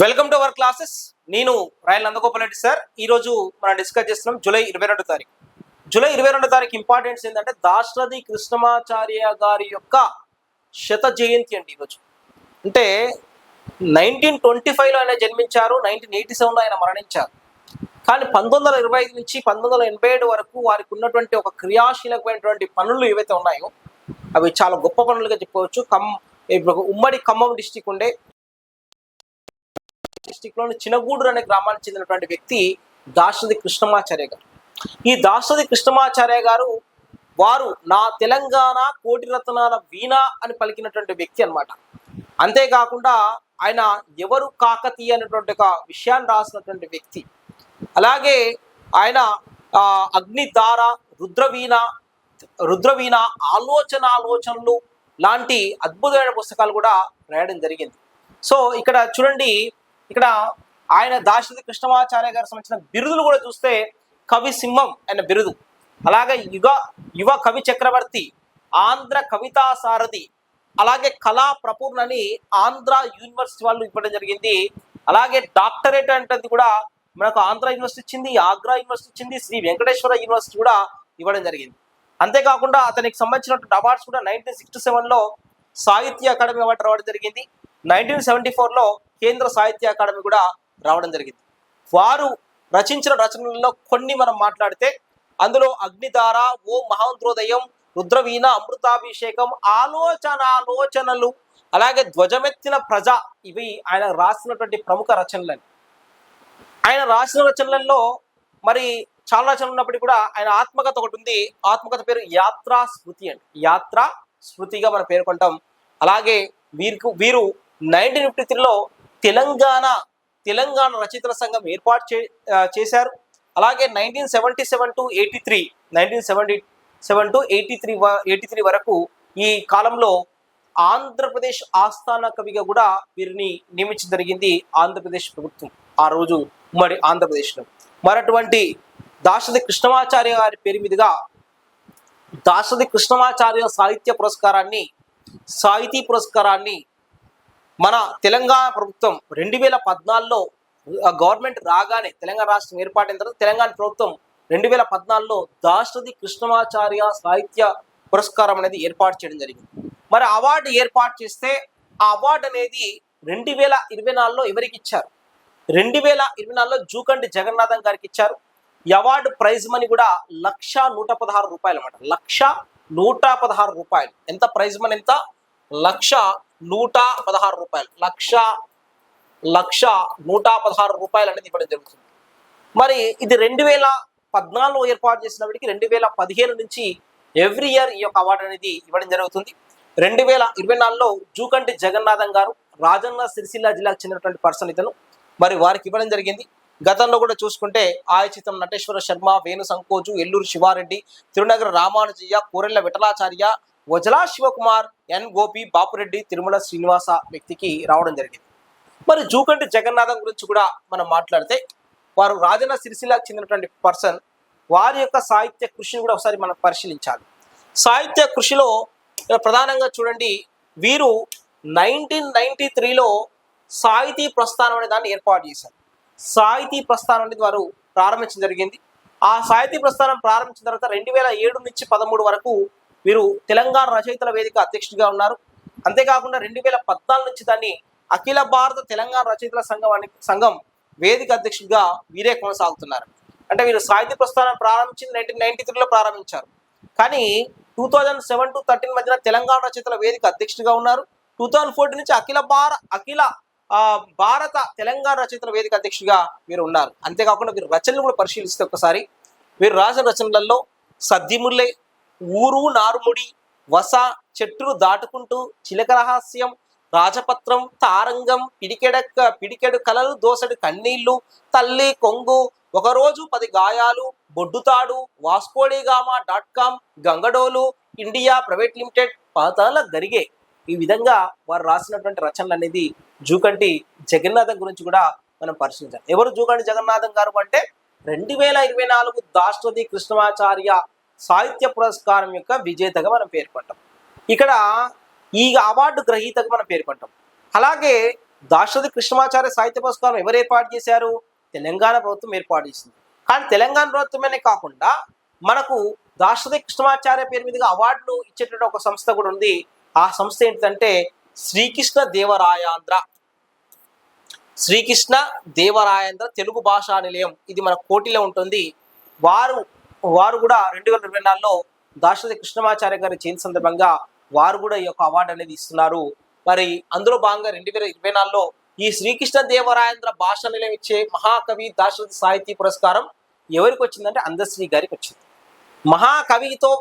Welcome to our classes. నేను royal Nandagopal Reddy sir. ఈరోజు మనం డిస్కస్ చేస్తున్నాం జూలై 22 తారీఖు. జూలై 22 తారీఖు ఇంపార్టెన్స్ ఏంటంటే దాశరథి కృష్ణమాచార్య గారి యొక్క శత జయంతి అండి ఈరోజు. అంటే 1925లో ఆయన జన్మించారు, 1987లో ఆయన మరణించారు. కానీ 1925 నుంచి 1987 వరకు వారికి ఉన్నటువంటి ఒక క్రియాశీలకమైనటువంటి పనులు ఏవైతే ఉన్నాయో అవి చాలా గొప్ప పనులుగా చెప్పవచ్చు. ఉమ్మడి ఖమ్మం డిస్టిక్ ఉండే డిస్టిక్ లోని చినగూడూరు అనే గ్రామానికి చెందినటువంటి వ్యక్తి దాశరథి కృష్ణమాచార్య గారు. ఈ దాశరథి కృష్ణమాచార్య గారు వారు నా తెలంగాణ కోటి రత్నాల వీణ అని పలికినటువంటి వ్యక్తి అన్నమాట. అంతేకాకుండా ఆయన ఎవరు కాకతీయ అనేటువంటి ఒక విషయాన్ని రాసినటువంటి వ్యక్తి. అలాగే ఆయన అగ్నిధార, రుద్రవీణ, ఆలోచనలు లాంటి అద్భుతమైన పుస్తకాలు కూడా రాయడం జరిగింది. సో ఇక్కడ చూడండి, ఇక్కడ ఆయన దాశరథి కృష్ణమాచార్య గారికి సంబంధించిన బిరుదులు కూడా చూస్తే కవి సింహం ఆయన బిరుదు, అలాగే యువ కవి చక్రవర్తి, ఆంధ్ర కవితా సారథి, అలాగే కళా ప్రపూర్ణని ఆంధ్ర యూనివర్సిటీ వాళ్ళు ఇవ్వడం జరిగింది. అలాగే డాక్టరేట్ అంటే కూడా మనకు ఆంధ్ర యూనివర్సిటీ ఇచ్చింది, ఆగ్రా యూనివర్సిటీ ఇచ్చింది, శ్రీ వెంకటేశ్వర యూనివర్సిటీ కూడా ఇవ్వడం జరిగింది. అంతేకాకుండా అతనికి సంబంధించినటువంటి అవార్డ్స్ కూడా 1967లో సాహిత్య అకాడమీ అవార్డు రావడం జరిగింది. 1974లో కేంద్ర సాహిత్య అకాడమీ కూడా రావడం జరిగింది. వారు రచించిన రచనలలో కొన్ని మనం మాట్లాడితే అందులో అగ్నిధార, ఓ మహాంత్రోదయం, రుద్రవీణ, అమృతాభిషేకం, ఆలోచనలు, అలాగే ధ్వజమెత్తిన ప్రజ, ఇవి ఆయన రాసినటువంటి ప్రముఖ రచనలని. ఆయన రాసిన రచనలలో మరి చాలా రచనలు ఉన్నప్పటికీ కూడా ఆయన ఆత్మకథ ఒకటి ఉంది. ఆత్మకథ పేరు యాత్రా స్మృతి అండి. యాత్రా స్మృతిగా మనం పేర్కొంటాం. అలాగే వీరు 1953లో తెలంగాణ రచయితల సంఘం ఏర్పాటు చేశారు. అలాగే 1977 to 83 వరకు ఈ కాలంలో ఆంధ్రప్రదేశ్ ఆస్థాన కవిగా కూడా వీరిని నియమించడం జరిగింది ఆంధ్రప్రదేశ్ ప్రభుత్వం ఆ రోజు ఉమ్మడి ఆంధ్రప్రదేశ్లో. మరటువంటి దాశరథి కృష్ణమాచార్య గారి పేరు మీదుగా దాశరథి కృష్ణమాచార్య సాహితీ పురస్కారాన్ని మన తెలంగాణ ప్రభుత్వం 2014లో గవర్నమెంట్ రాగానే, తెలంగాణ రాష్ట్రం ఏర్పాటైన తర్వాత తెలంగాణ ప్రభుత్వం 2014లో దాశరథి కృష్ణమాచార్య సాహిత్య పురస్కారం అనేది ఏర్పాటు చేయడం జరిగింది. మరి అవార్డు ఏర్పాటు చేస్తే ఆ అవార్డు అనేది 2024లో ఎవరికి ఇచ్చారు? 2024లో జూకంటి జగన్నాథం గారికి ఇచ్చారు. ఈ అవార్డు ప్రైజ్ మనీ కూడా 1,116 రూపాయలు అన్నమాట. 1,116 రూపాయలు. ఎంత ప్రైజ్ మనీ? ఎంత? 1,116 రూపాయలు. 1,116 రూపాయలు అనేది ఇవ్వడం జరుగుతుంది. మరి ఇది 2014లో ఏర్పాటు చేసినప్పటికీ 2015 నుంచి ఎవ్రీ ఇయర్ ఈ యొక్క అవార్డు అనేది ఇవ్వడం జరుగుతుంది. 2024లో జూకంటి జగన్నాథం గారు రాజన్న సిరిసిల్ల జిల్లాకు చెందినటువంటి పర్సన్ ఇతను. మరి వారికి ఇవ్వడం జరిగింది. గతంలో కూడా చూసుకుంటే ఆయచితం నటేశ్వర శర్మ, వేణు సంకోజు, ఎల్లూరు శివారెడ్డి, తిరునగర రామానుజయ్య, కోరెళ్ల విఠలాచార్య, వజలా శివకుమార్, ఎన్ గోపి, బాపురెడ్డి, తిరుమల శ్రీనివాస వ్యక్తికి రావడం జరిగింది. మరి జూకంటి జగన్నాథం గురించి కూడా మనం మాట్లాడితే వారు రాజన్న సిరిసిల్లాకు చెందినటువంటి పర్సన్. వారి యొక్క సాహిత్య కృషిని కూడా ఒకసారి మనం పరిశీలించాలి. సాహిత్య కృషిలో ప్రధానంగా చూడండి, వీరు 1993లో సాహితీ ప్రస్థానం అనే దాన్ని ఏర్పాటు చేశారు. సాహితీ ప్రస్థానం అనేది వారు ప్రారంభించడం జరిగింది. ఆ సాహితీ ప్రస్థానం ప్రారంభించిన తర్వాత 2007 నుంచి 13 వరకు వీరు తెలంగాణ రచయితల వేదిక అధ్యక్షుడిగా ఉన్నారు. అంతేకాకుండా 2014 నుంచి దాన్ని అఖిల భారత తెలంగాణ రచయితల సంఘం వేదిక అధ్యక్షుడిగా వీరే కొనసాగుతున్నారు. అంటే వీరు సాహితీ ప్రస్థానం ప్రారంభించింది 1993లో ప్రారంభించారు. కానీ 2007 to 13 మధ్యన తెలంగాణ రచయితల వేదిక అధ్యక్షుడిగా ఉన్నారు. 2014 నుంచి అఖిల భారత తెలంగాణ రచయితల వేదిక అధ్యక్షుడిగా వీరు ఉన్నారు. అంతేకాకుండా వీరు రచనలు కూడా పరిశీలిస్తే ఒకసారి వీరు రాసిన రచనలలో సద్దిముల్లే, ఊరు నారుముడి, వస, చెట్టును దాటుకుంటూ, చిలక రహస్యం, రాజపత్రం, తారంగం, పిడికెడు కలలు, దోసడు కన్నీళ్లు, తల్లి కొంగు, ఒకరోజు 10 గాయాలు, బొడ్డుతాడు, వాస్కోడిగామా.com, గంగడోలు, ఇండియా ప్రైవేట్ లిమిటెడ్, పాతాల గరిగే. ఈ విధంగా వారు రాసినటువంటి రచనలు అనేది జూకంటి జగన్నాథం గురించి కూడా మనం పరిశీలించాలి. ఎవరు జూకంటి జగన్నాథం గారు అంటే 2024 దాశరథి కృష్ణమాచార్య సాహిత్య పురస్కారం యొక్క విజేతగా మనం పేర్కొంటాం. ఇక్కడ ఈ అవార్డు గ్రహీతగా మనం పేర్కొంటాం. అలాగే దాశరథి కృష్ణమాచార్య సాహిత్య పురస్కారం ఎవరు ఏర్పాటు చేశారు? తెలంగాణ ప్రభుత్వం ఏర్పాటు చేసింది. కానీ తెలంగాణ ప్రభుత్వమే కాకుండా మనకు దాశరథి కృష్ణమాచార్య పేరు మీదుగా అవార్డులు ఇచ్చేటువంటి ఒక సంస్థ కూడా ఉంది. ఆ సంస్థ ఏంటంటే శ్రీకృష్ణ దేవరాయాంధ్ర. శ్రీకృష్ణ దేవరాయాంధ్ర తెలుగు భాషా నిలయం, ఇది మన కోటిలో ఉంటుంది. వారు కూడా 2024లో దాశరథి కృష్ణమాచార్య గారి జయంతి సందర్భంగా వారు కూడా ఈ యొక్క అవార్డు అనేది ఇస్తున్నారు. మరి అందులో భాగంగా 2024లో ఈ శ్రీకృష్ణ దేవరాయాంధ్ర భాషా నిలయం ఇచ్చే మహాకవి దాశరథి సాహితీ పురస్కారం ఎవరికి వచ్చిందంటే అందశ్రీ గారికి వచ్చింది. మహాకవితో